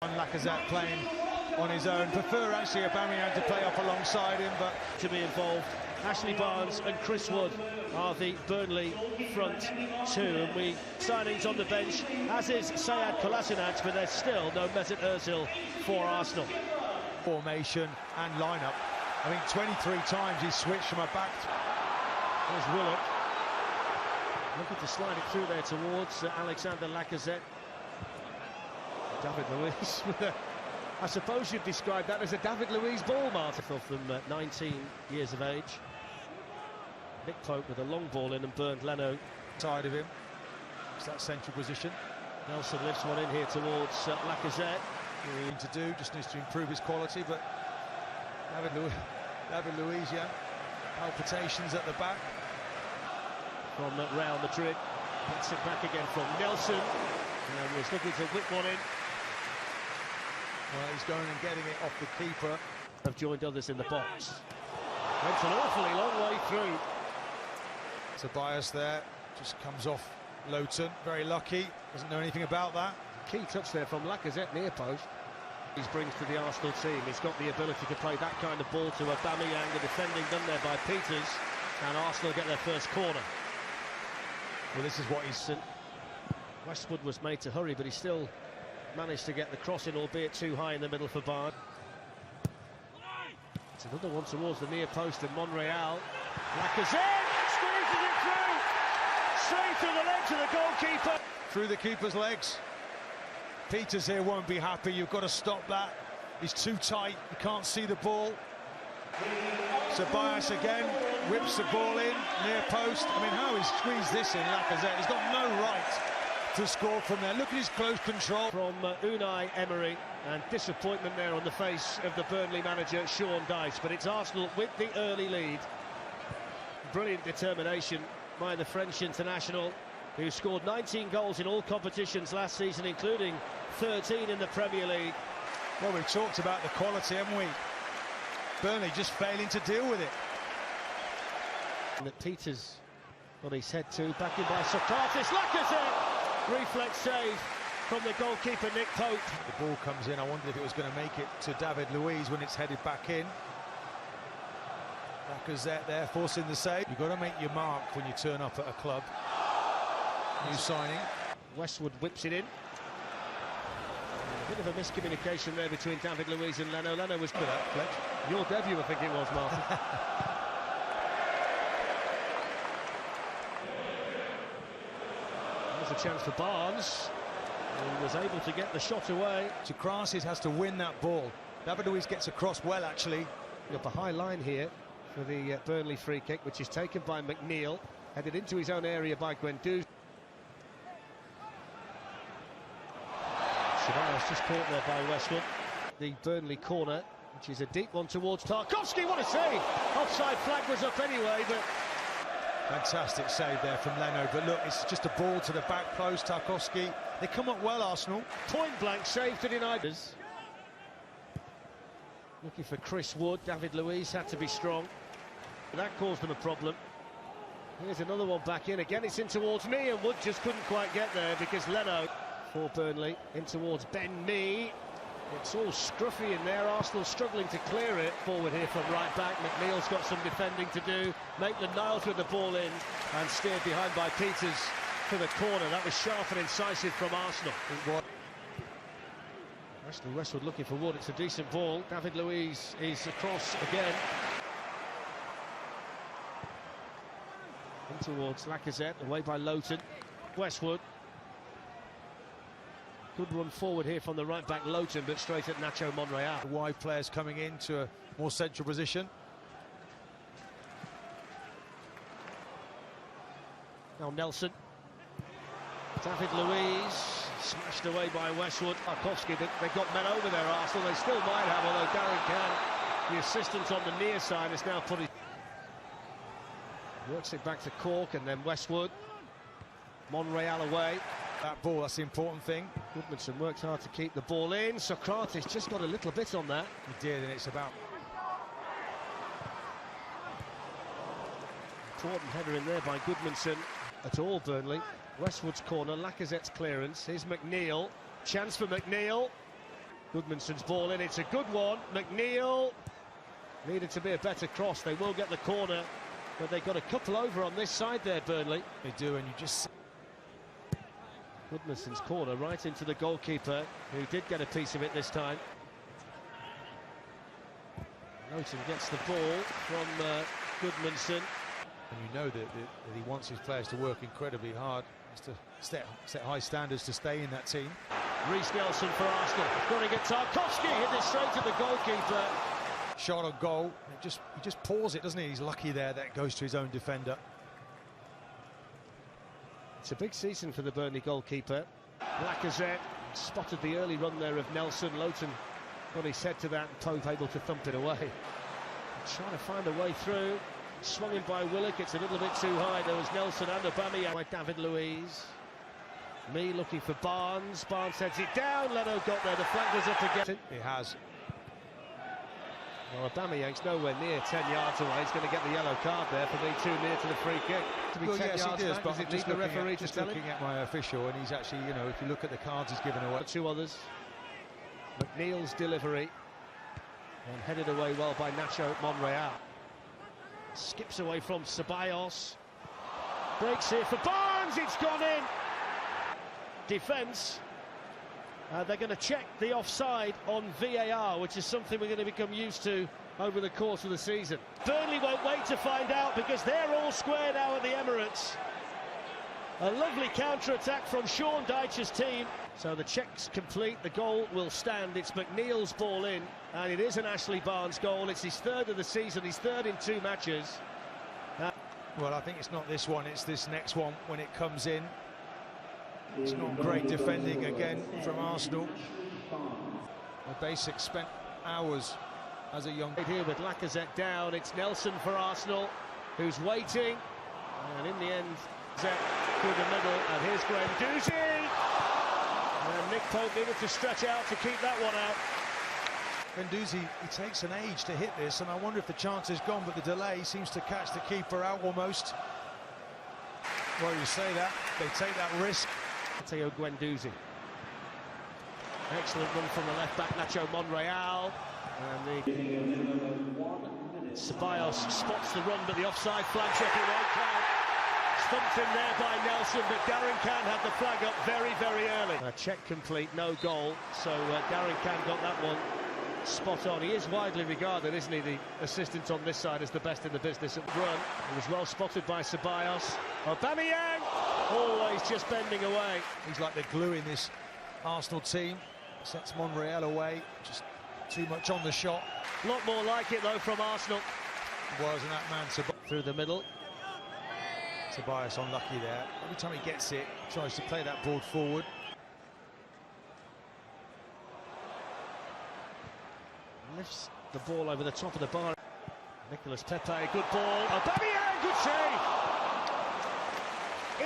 Lacazette playing on his own. Prefer actually Aubameyang to play up alongside him, but to be involved. Ashley Barnes and Chris Wood are the Burnley front two, and we signings on the bench, as is Sead Kolasinac, but there's still no Mesut Ozil for Arsenal. Formation and lineup. I think 23 times he's switched from a back. There's Willock looking to slide it through there towards Alexander Lacazette. David Luiz with a, I suppose you'd describe that as a David Luiz ball, Martin. From 19 years of age. Nick Pope with a long ball in and burned Leno. Side of him. It's that central position. Nelson lifts one in here towards Lacazette. To do, just needs to improve his quality, but David Luiz, yeah, palpitations at the back. From Real Madrid, gets it back again from Nelson, and was looking to whip one in. Well, he's going and getting it off the keeper. Have joined others in the box. Went an awfully long way through. Tobias there, just comes off Lowton, very lucky, doesn't know anything about that. Key touch there from Lacazette, near post. He brings to the Arsenal team. He's got the ability to play that kind of ball to Aubameyang, the defending done there by Peters, and Arsenal get their first corner. Well, this is what he's... Westwood was made to hurry, but he still managed to get the cross in, albeit too high in the middle for Bard. It's another one towards the near post of Monreal. Lacazette squeezes it through! Straight through the legs of the goalkeeper. Through the keeper's legs. Peters here won't be happy. You've got to stop that. He's too tight. You can't see the ball. Tobias again whips the ball in near post. I mean, how he squeezed this in, Lacazette. He's got no right to score from there. Look at his close control. From Unai Emery, and disappointment there on the face of the Burnley manager, Sean Dyche. But it's Arsenal with the early lead. Brilliant determination by the French international, who scored 19 goals in all competitions last season, including 13 in the Premier League. Well, we've talked about the quality, haven't we? Burnley just failing to deal with it. And that Peters got his head to, back in by Socrates. Lacazette! Reflex save from the goalkeeper, Nick Pope. The ball comes in. I wondered if it was going to make it to David Luiz when it's headed back in. Lacazette there, forcing the save. You've got to make your mark when you turn up at a club. New signing. Westwood whips it in. A bit of a miscommunication there between David Luiz and Leno. Leno was good at Fletch. Your debut, I think it was, Martin. There's a chance for Barnes. He was able to get the shot away. Socrates has to win that ball. David Luiz gets across well, actually. Got the high line here for the Burnley free kick, which is taken by McNeil, headed into his own area by Guendouzi. Ceballos just caught there by Westwood. The Burnley corner, which is a deep one towards Tarkowski. What a save! Offside flag was up anyway, but... Fantastic save there from Leno, but look, it's just a ball to the back post. Tarkowski, they come up well, Arsenal. Point blank save to deny us. Looking for Chris Wood. David Luiz had to be strong. That caused them a problem. Here's another one back in. Again, it's in towards me, and Wood just couldn't quite get there because Leno, for Burnley, in towards Ben Mee. It's all scruffy in there. Arsenal struggling to clear it. Forward here from right back. McNeil's got some defending to do. Maitland-Niles with the ball in and steered behind by Peters for the corner. That was sharp and incisive from Arsenal. Ashley Westwood looking for Wood. It's a decent ball. David Luiz is across again. In towards Lacazette, away by Lowton. Westwood. Good run forward here from the right back Lowton, but straight at Nacho Monreal. Wide players coming into a more central position. Now Nelson. David Luiz smashed away by Westwood. Tarkowski, they've got men over there, Arsenal. They still might have, although Darren Can, the assistant on the near side, is now put it. Works it back to Cork, and then Westwood. Monreal away. That ball, that's the important thing. Goodmanson worked hard to keep the ball in. Socrates just got a little bit on that. He did, and it's about... Important header in there by Goodmanson. At all, Burnley. Westwood's corner, Lacazette's clearance. Here's McNeil. Chance for McNeil. Goodmanson's ball in, it's a good one. McNeil needed to be a better cross. They will get the corner, but they got a couple over on this side there, Burnley. They do, and you just... Goodmanson's corner right into the goalkeeper, who did get a piece of it this time. Loughton gets the ball from Goodmanson. And you know that he wants his players to work incredibly hard, to set high standards to stay in that team. Reece Nelson for Arsenal, running at Tarkowski, hit it straight to the goalkeeper. Shot on goal, he just paws it, doesn't he? He's lucky there that it goes to his own defender. It's a big season for the Burnley goalkeeper. Lacazette spotted the early run there of Nelson. Loughton got his head to that, and Pope able to thump it away. Trying to find a way through. Swung in by Willock, it's a little bit too high. There was Nelson and Aubameyang by David Luiz. Me looking for Barnes. Barnes sends it down. Leno got there. The flank was up again. He has. Well, Aubameyang's nowhere near 10 yards away. He's going to get the yellow card there for being too near to the free kick. To be 10 Yes, yards he does, back, but does it I'm need the referee to tell him? looking at my official, and he's actually, you know, if you look at the cards he's given away. Two others. McNeil's delivery. And headed away well by Nacho Monreal. Skips away from Ceballos. Breaks here for Barnes. It's gone in. Defence. They're going to check the offside on VAR, which is something we're going to become used to over the course of the season. Burnley won't wait to find out because they're all square now at the Emirates. A lovely counter-attack from Sean Dyche's team. So the check's complete, the goal will stand. It's McNeil's ball in, and it is an Ashley Barnes goal. It's his third of the season, his third in 2 matches. Well, I think it's not this one, it's this next one when it comes in. It's not great defending again from Arsenal. Basic spent hours as a young... Here with Lacazette down, it's Nelson for Arsenal, who's waiting. And in the end, Zet through the middle, and here's Guendouzi. And Nick Pope needed to stretch out to keep that one out. Guendouzi, he takes an age to hit this, and I wonder if the chance is gone, but the delay seems to catch the keeper out almost. Well, you say that, they take that risk. Matteo Guendouzi. Excellent run from the left-back, Nacho Monreal. And the Ceballos spots the run, but the offside flag check it won't count. Stumped in there by Nelson, but Darren Can had the flag up very, very early. Check complete, no goal, so Darren Can got that one spot on. He is widely regarded, isn't he, the assistant on this side, as the best in the business at run. He was well spotted by Ceballos. Aubameyang, always just bending away. He's like the glue in this Arsenal team. Sets Monreal away, just too much on the shot. A lot more like it, though, from Arsenal. Wasn't that man through the middle. Tobias unlucky there. Every time he gets it, tries to play that ball forward. Lifts the ball over the top of the bar. Nicolas Pepe, good ball. Aubameyang, good save.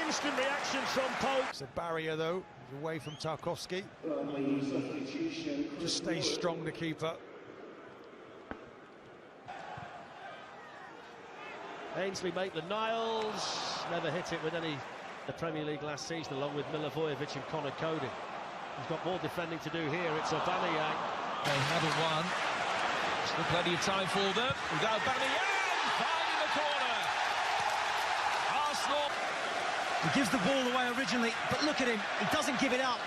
Instant reaction from Pope. It's a barrier though, he's away from Tarkowski. Just stays strong, the keeper. Ainsley Maitland-Niles never hit it with any the Premier League last season, along with Milivojevic and Connor Cody. He's got more defending to do here. It's Aubameyang. They haven't won. Still plenty of time for them. We've got Aubameyang finding the corner. Arsenal. He gives the ball away originally, but look at him. He doesn't give it up.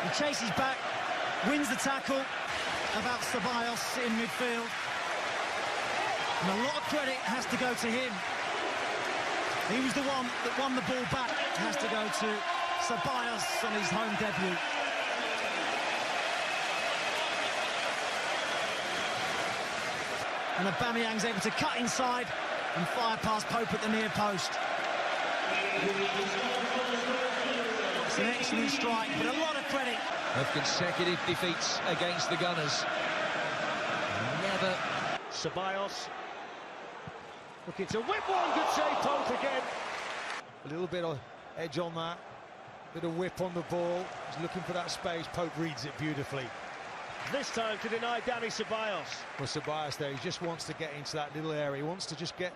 He chases back, wins the tackle about Ceballos in midfield. And a lot of credit has to go to him. He was the one that won the ball back. It has to go to Ceballos on his home debut. And Aubameyang's able to cut inside and fire past Pope at the near post. It's an excellent strike, but a lot of credit. Of consecutive defeats against the Gunners. Never. Ceballos looking to whip one, good save, Pope again. A little bit of edge on that, bit of whip on the ball. He's looking for that space. Pope reads it beautifully. This time to deny Danny Ceballos. Well, Ceballos there, he just wants to get into that little area. He wants to just get...